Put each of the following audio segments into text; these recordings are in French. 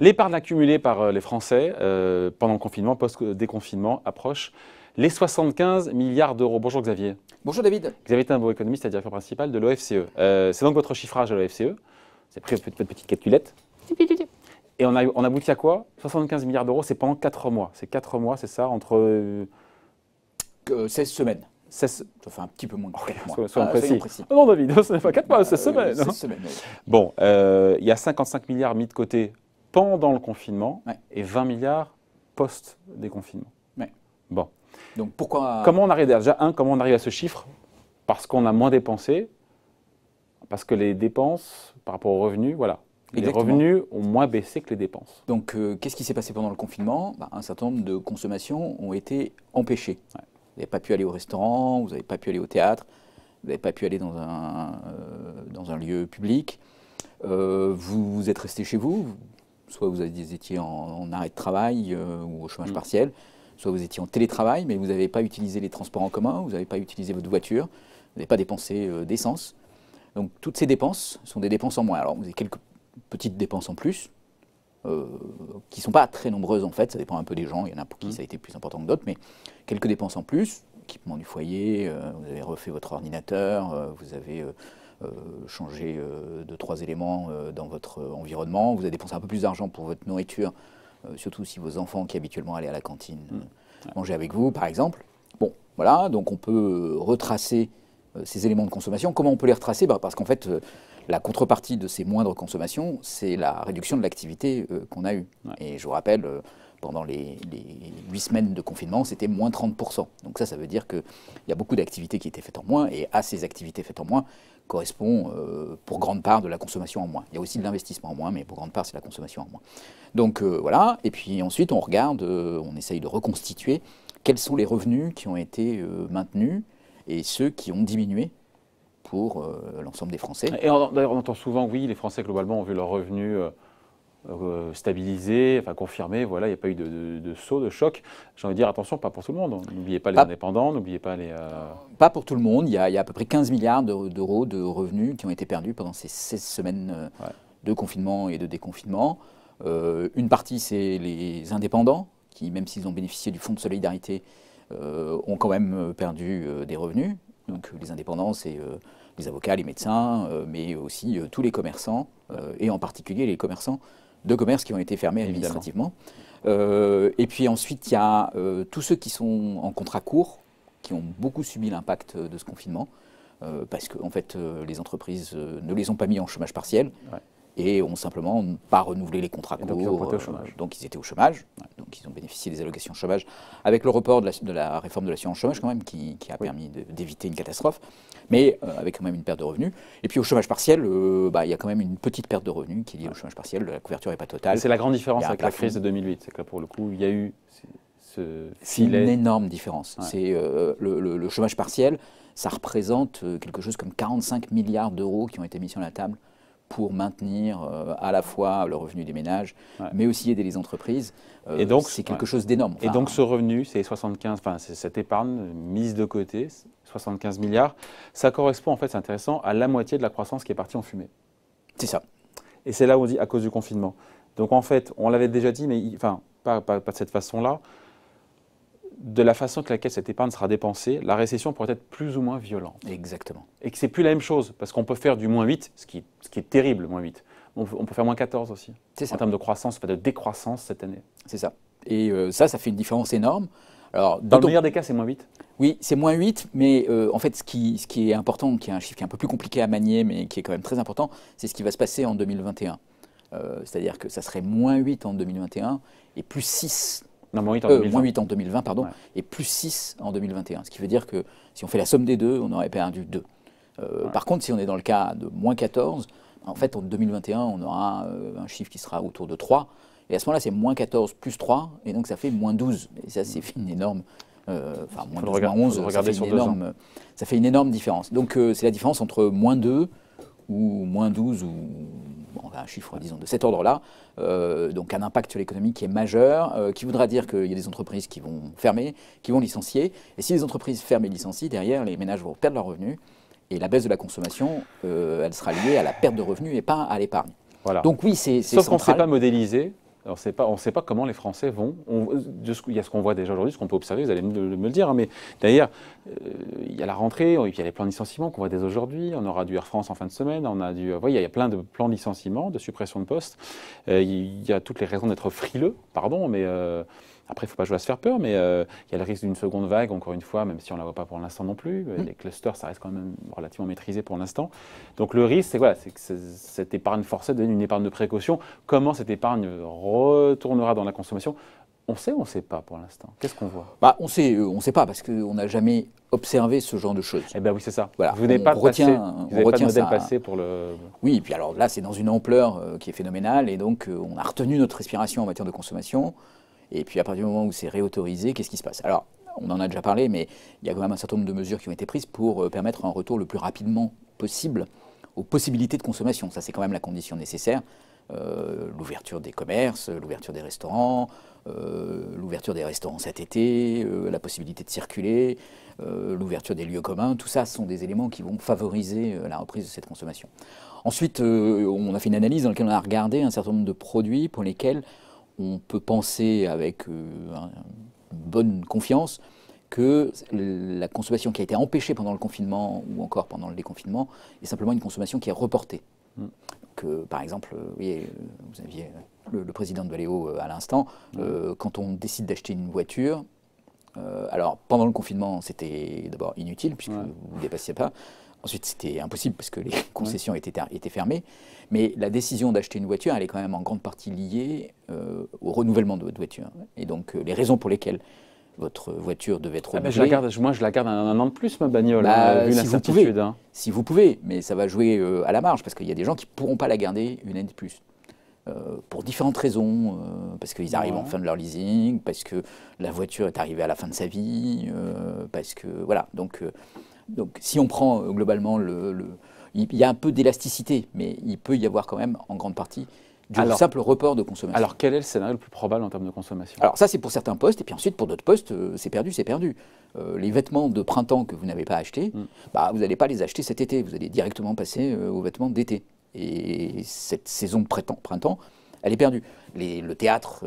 L'épargne accumulée par les Français pendant le confinement, post-déconfinement, approche les 75 milliards d'euros. Bonjour Xavier. Bonjour David. Xavier Timbaud, économiste et directeur principal de l'OFCE. C'est donc votre chiffrage de l'OFCE. Vous avez pris votre petite calculette. Et on aboutit à quoi? 75 milliards d'euros, c'est pendant 4 mois. C'est 4 mois, c'est ça, entre... 16 semaines. 16... Ça fait un petit peu moins de 4 mois. Soyons précis. Oh non David, ce n'est pas 4 mois, c'est 16 semaines. 16 semaines, oui. Bon, il y a 55 milliards mis de côté pendant le confinement et 20 milliards post-déconfinement. Ouais. Bon. Donc pourquoi... Comment on arrive déjà, comment on arrive à ce chiffre? Parce qu'on a moins dépensé, parce que les dépenses par rapport aux revenus, voilà. Exactement. Les revenus ont moins baissé que les dépenses. Donc qu'est-ce qui s'est passé pendant le confinement? Un certain nombre de consommations ont été empêchées. Ouais. Vous n'avez pas pu aller au restaurant, vous n'avez pas pu aller au théâtre, vous n'avez pas pu aller dans un lieu public. Vous êtes resté chez vous, soit vous étiez en arrêt de travail ou au chômage partiel, soit vous étiez en télétravail, mais vous n'avez pas utilisé les transports en commun, vous n'avez pas utilisé votre voiture, vous n'avez pas dépensé d'essence. Donc toutes ces dépenses sont des dépenses en moins. Alors vous avez quelques petites dépenses en plus, qui ne sont pas très nombreuses en fait, ça dépend un peu des gens, il y en a pour qui ça a été plus important que d'autres, mais quelques dépenses en plus, équipement du foyer, vous avez refait votre ordinateur, vous avez changé 2-3 éléments dans votre environnement, vous avez dépensé un peu plus d'argent pour votre nourriture, surtout si vos enfants qui habituellement allaient à la cantine mangeaient avec vous par exemple. Bon, voilà, donc on peut retracer ces éléments de consommation. Comment on peut les retracer? Parce qu'en fait, la contrepartie de ces moindres consommations, c'est la réduction de l'activité qu'on a eue. Ouais. Et je vous rappelle, pendant les 8 semaines de confinement, c'était moins 30%. Donc ça veut dire qu'il y a beaucoup d'activités qui étaient faites en moins, et à ces activités faites en moins correspond pour grande part de la consommation en moins. Il y a aussi de l'investissement en moins, mais pour grande part, c'est la consommation en moins. Donc voilà, et puis ensuite, on regarde, on essaye de reconstituer quels sont les revenus qui ont été maintenus et ceux qui ont diminué pour l'ensemble des Français. Et d'ailleurs, on entend souvent, oui, les Français globalement ont vu leurs revenus stabilisés, enfin confirmés, voilà, il n'y a pas eu de saut, de choc. J'ai envie de dire, attention, pas pour tout le monde. N'oubliez pas les indépendants, n'oubliez pas les... Pas pour tout le monde, il y a à peu près 15 milliards d'euros de revenus qui ont été perdus pendant ces 16 semaines de confinement et de déconfinement. Une partie, c'est les indépendants, qui, même s'ils ont bénéficié du fonds de solidarité, ont quand même perdu des revenus. Donc les indépendants, c'est les avocats, les médecins, mais aussi tous les commerçants, et en particulier les commerçants de commerce qui ont été fermés administrativement. Et puis ensuite, il y a tous ceux qui sont en contrat court, qui ont beaucoup subi l'impact de ce confinement, parce que en fait, les entreprises ne les ont pas mis en chômage partiel. Ouais. Et ont simplement pas renouvelé les contrats courts, donc ils étaient au chômage, donc ils ont bénéficié des allocations chômage, avec le report de la réforme de l'assurance chômage quand même, qui a permis d'éviter une catastrophe, mais avec quand même une perte de revenus. Et puis au chômage partiel, il y a quand même une petite perte de revenus qui est liée au chômage partiel, la couverture n'est pas totale. C'est la grande différence avec la crise de 2008, c'est que là, pour le coup, il y a eu ce filet. C'est une énorme différence. Ouais. C'est le chômage partiel, ça représente quelque chose comme 45 milliards d'euros qui ont été mis sur la table pour maintenir à la fois le revenu des ménages, mais aussi aider les entreprises. Et donc, c'est quelque chose d'énorme. Enfin, et donc ce revenu, c'est 75, enfin c'est cette épargne mise de côté, 75 milliards, ça correspond en fait, c'est intéressant, à la moitié de la croissance qui est partie en fumée. C'est ça. Et c'est là où on dit à cause du confinement. Donc en fait, on l'avait déjà dit, mais enfin pas de cette façon-là. De la façon avec laquelle cette épargne sera dépensée, la récession pourrait être plus ou moins violente. Exactement. Et que c'est plus la même chose, parce qu'on peut faire du moins 8, ce qui est terrible, moins 8. On peut faire moins 14 aussi. C'est ça. En termes de croissance, de décroissance cette année. C'est ça. Et ça fait une différence énorme. Alors, dans le meilleur des cas, c'est moins 8 ? Oui, c'est moins 8, mais en fait, ce qui est important, qui est un chiffre qui est un peu plus compliqué à manier, mais qui est quand même très important, c'est ce qui va se passer en 2021. C'est-à-dire que ça serait moins 8 en 2021 et plus 6 Non, moins 8 en 2020. Moins 8 en 2020, pardon, et plus 6 en 2021. Ce qui veut dire que si on fait la somme des deux, on aurait perdu 2. Par contre, si on est dans le cas de moins 14, en fait, en 2021, on aura un chiffre qui sera autour de 3. Et à ce moment-là, c'est moins 14 plus 3, et donc ça fait moins 12. Et ça, c'est une énorme... Enfin, moins 12, moins 11, ça fait une énorme différence. Donc, c'est la différence entre moins 2 ou moins 12 ou... Bon, un chiffre, disons, de cet ordre-là, donc un impact sur l'économie qui est majeur, qui voudra dire qu'il y a des entreprises qui vont fermer, qui vont licencier. Et si les entreprises ferment et licencient, derrière, les ménages vont perdre leurs revenus. Et la baisse de la consommation, elle sera liée à la perte de revenus et pas à l'épargne. Voilà. Donc oui, c'est Sauf qu'on ne sait central. pas modéliser. Alors, on ne sait pas comment les Français vont. Il y a ce qu'on voit déjà aujourd'hui, ce qu'on peut observer, vous allez me le dire. Hein, mais d'ailleurs, il y a la rentrée, et puis il y a les plans de licenciement qu'on voit dès aujourd'hui. On aura du Air France en fin de semaine. Il y a plein de plans de licenciement, de suppression de postes. Il y a toutes les raisons d'être frileux, pardon, mais après, il ne faut pas jouer à se faire peur. Mais il y a le risque d'une seconde vague, encore une fois, même si on ne la voit pas pour l'instant non plus. Les clusters, ça reste quand même relativement maîtrisé pour l'instant. Donc le risque, c'est que cette épargne forcée devienne une épargne de précaution. Comment cette épargne retournera dans la consommation? On sait ou on ne sait pas pour l'instant? Qu'est-ce qu'on voit? On sait pas parce qu'on n'a jamais observé ce genre de choses. Eh bien oui, c'est ça. Voilà. Vous n'avez pas de modèle ça. passé pour le... Oui, et puis alors là, c'est dans une ampleur qui est phénoménale, et donc on a retenu notre respiration en matière de consommation, et puis à partir du moment où c'est réautorisé, qu'est-ce qui se passe? Alors, on en a déjà parlé, mais il y a quand même un certain nombre de mesures qui ont été prises pour permettre un retour le plus rapidement possible aux possibilités de consommation. Ça, c'est quand même la condition nécessaire. L'ouverture des commerces, l'ouverture des restaurants, l'ouverture des restaurants cet été, la possibilité de circuler, l'ouverture des lieux communs, tout ça sont des éléments qui vont favoriser la reprise de cette consommation. Ensuite, on a fait une analyse dans laquelle on a regardé un certain nombre de produits pour lesquels on peut penser avec une bonne confiance que la consommation qui a été empêchée pendant le confinement ou encore pendant le déconfinement est simplement une consommation qui est reportée. Par exemple, vous aviez le président de Valeo à l'instant, quand on décide d'acheter une voiture, alors pendant le confinement c'était d'abord inutile puisque vous ne dépassiez pas, ensuite c'était impossible parce que les concessions étaient fermées, mais la décision d'acheter une voiture elle est quand même en grande partie liée au renouvellement de votre voiture. Et donc les raisons pour lesquelles votre voiture devait être renouvelée. Moi, je la garde un an de plus, ma bagnole, vu si l'incertitude. Si vous pouvez, mais ça va jouer à la marge, parce qu'il y a des gens qui ne pourront pas la garder une année de plus. Pour différentes raisons, parce qu'ils arrivent en fin de leur leasing, parce que la voiture est arrivée à la fin de sa vie, parce que, voilà. Donc si on prend globalement il y a un peu d'élasticité, mais il peut y avoir quand même, en grande partie, du simple report de consommation. Alors, quel est le scénario le plus probable en termes de consommation? Alors ça, c'est pour certains postes, et puis ensuite, pour d'autres postes, c'est perdu, c'est perdu. Les vêtements de printemps que vous n'avez pas achetés, vous n'allez pas les acheter cet été, vous allez directement passer aux vêtements d'été. Et cette saison de printemps, elle est perdue. Le théâtre,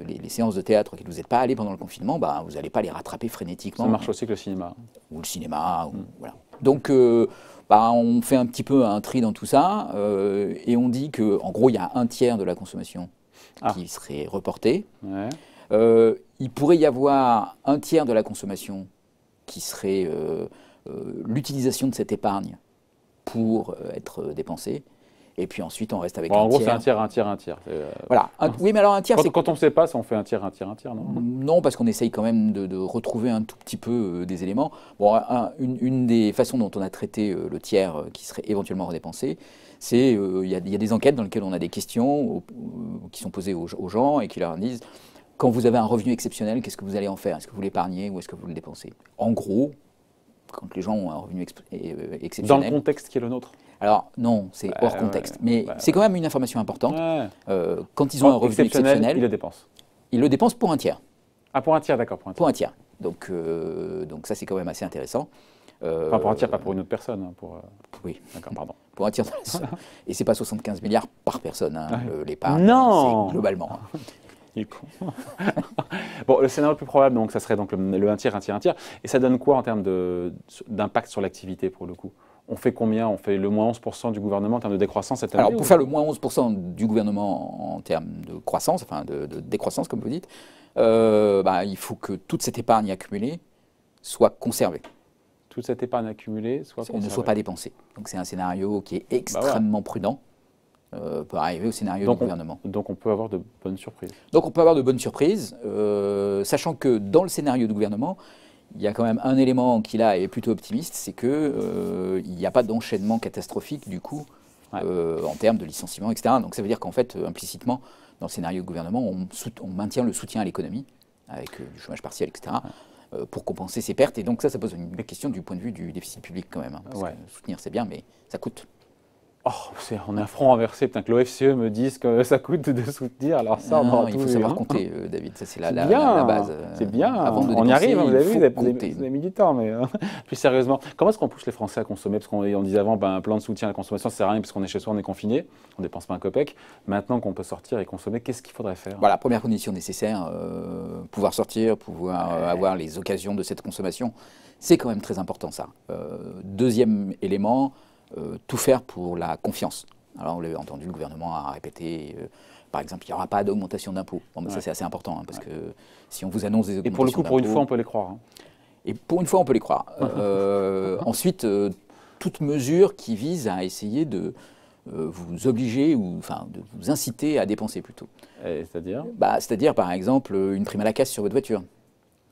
les séances de théâtre auxquelles vous n'êtes pas allé pendant le confinement, vous n'allez pas les rattraper frénétiquement. Ça marche aussi avec le cinéma. Ou le cinéma, voilà. Donc, on fait un petit peu un tri dans tout ça, et on dit qu'en gros, il y a un tiers de la consommation qui serait reportée. Il pourrait y avoir un tiers de la consommation qui serait l'utilisation de cette épargne pour être dépensée. Et puis ensuite, on reste avec un tiers. En gros, c'est un tiers, un tiers, un tiers. Voilà. Oui, mais alors un tiers, quand on ne sait pas, on fait un tiers, un tiers, un tiers, non? Non, parce qu'on essaye quand même de retrouver un tout petit peu des éléments. Bon, une des façons dont on a traité le tiers qui serait éventuellement redépensé, c'est il y a des enquêtes dans lesquelles on a des questions qui sont posées aux gens et qui leur disent quand vous avez un revenu exceptionnel, qu'est-ce que vous allez en faire? Est-ce que vous l'épargnez ou est-ce que vous le dépensez? En gros, quand les gens ont un revenu exceptionnel. Dans le contexte qui est le nôtre. Alors non, c'est hors contexte, mais c'est quand même une information importante. Quand ils ont un revenu exceptionnel, ils le dépensent. Ils le dépensent pour un tiers. Ah, pour un tiers, d'accord. Pour un tiers. Donc ça, c'est quand même assez intéressant. Enfin, pour un tiers, pas pour une autre personne. Hein, oui. D'accord, pardon. Pour un tiers. Et c'est pas 75 milliards par personne, hein, l'épargne. Non, c'est globalement. Il est con. Bon, le scénario le plus probable, donc, ça serait donc le un tiers, un tiers, un tiers. Et ça donne quoi en termes d'impact sur l'activité, pour le coup? On fait combien? On fait le moins 11% du gouvernement en termes de décroissance cette année? Alors, pour faire le moins 11% du gouvernement en termes de croissance, enfin de décroissance, comme vous dites, il faut que toute cette épargne accumulée soit conservée. Toute cette épargne accumulée ne soit pas dépensée. Donc, c'est un scénario qui est extrêmement prudent pour arriver au scénario du gouvernement. Donc, on peut avoir de bonnes surprises. Donc, on peut avoir de bonnes surprises, sachant que dans le scénario du gouvernement, il y a quand même un élément qui là est plutôt optimiste, c'est qu'il n'y a pas d'enchaînement catastrophique du coup en termes de licenciement, etc. Donc ça veut dire qu'en fait, implicitement, dans le scénario du gouvernement, on maintient le soutien à l'économie, avec du chômage partiel, etc., pour compenser ces pertes. Et donc ça pose une question du point de vue du déficit public quand même. Hein, parce que soutenir c'est bien, mais ça coûte. Oh, on est un front renversé, putain, que l'OFCE me dise que ça coûte de soutenir, alors ça, on aura il tout faut vu, savoir hein. compter, David, ça c'est la Bien, base. c'est bien, Avant de on y dépenser, arrive, hein, vous il avez vu, faut vous compter. avez mis du temps, mais plus sérieusement, comment est-ce qu'on pousse les Français à consommer? Parce qu'on disait avant, ben, un plan de soutien à la consommation, ça sert à rien parce qu'on est chez soi, on est confiné, on ne dépense pas un copec. Maintenant qu'on peut sortir et consommer, qu'est-ce qu'il faudrait faire? Voilà, première condition nécessaire, pouvoir sortir, pouvoir avoir les occasions de cette consommation, c'est quand même très important ça. Deuxième élément, tout faire pour la confiance. Alors, on l'a entendu, le gouvernement a répété, par exemple, il n'y aura pas d'augmentation d'impôts. Bon, ben, ça, c'est assez important, hein, parce que si on vous annonce des Et augmentations pour le coup, pour une d'impôts- fois, on peut les croire, hein. Et pour une fois, on peut les croire. Ensuite, toute mesure qui vise à essayer de vous obliger, ou enfin, de vous inciter à dépenser plutôt. C'est-à-dire? Bah, c'est-à-dire, par exemple, une prime à la casse sur votre voiture.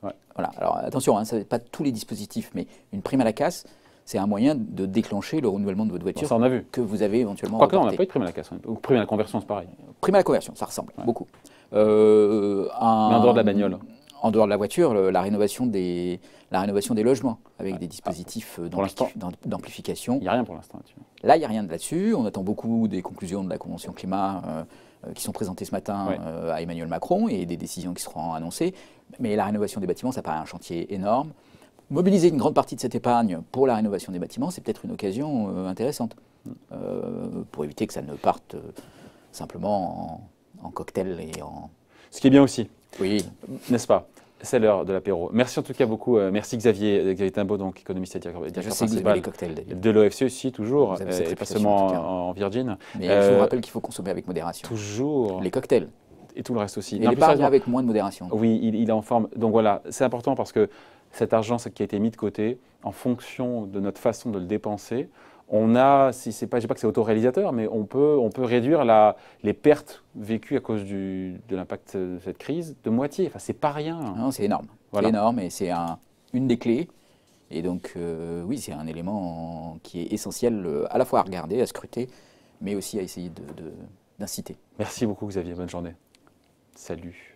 Ouais. Voilà. Alors, attention, hein, ça n'est pas tous les dispositifs, mais une prime à la casse, c'est un moyen de déclencher le renouvellement de votre Bon, voiture ça, on a vu. que vous avez éventuellement Quoique, non, on n'a reporté. pas eu de prime à la casse, ou prime à la conversion, c'est pareil. Prime à la conversion, ça ressemble beaucoup. Mais en dehors de la bagnole. En dehors de la voiture, la rénovation des logements, avec des dispositifs pour l'instant, d'amplification. Il n'y a rien pour l'instant là-dessus. Là, il n'y a rien de là-dessus. On attend beaucoup des conclusions de la Convention climat qui sont présentées ce matin à Emmanuel Macron et des décisions qui seront annoncées. Mais la rénovation des bâtiments, ça paraît un chantier énorme. Mobiliser une grande partie de cette épargne pour la rénovation des bâtiments, c'est peut-être une occasion intéressante pour éviter que ça ne parte simplement en cocktail et en... Ce qui est bien aussi, Oui, n'est-ce pas? C'est l'heure de l'apéro. Merci en tout cas beaucoup. Merci Xavier Timbaud, donc économiste et je directeur sais que vous aimez les principal cocktails, David. de l'OFCE aussi, toujours, Vous avez cette et pas réputation, seulement en tout cas. en Virgin. Mais je vous rappelle qu'il faut consommer avec modération. Toujours. Les cocktails. Et tout le reste aussi. Et Non, plus l'épargne sérieusement, avec moins de modération. oui, il est en forme. Donc voilà, c'est important parce que cet argent qui a été mis de côté, en fonction de notre façon de le dépenser, on a, si c'est pas, je dis pas que c'est autoréalisateur, mais on peut réduire les pertes vécues à cause de l'impact de cette crise de moitié. Enfin, c'est pas rien. Non, c'est énorme. Voilà. C'est énorme et c'est une des clés. Et donc, oui, c'est un élément qui est essentiel à la fois à regarder, à scruter, mais aussi à essayer d'inciter. Merci beaucoup Xavier, bonne journée. Salut.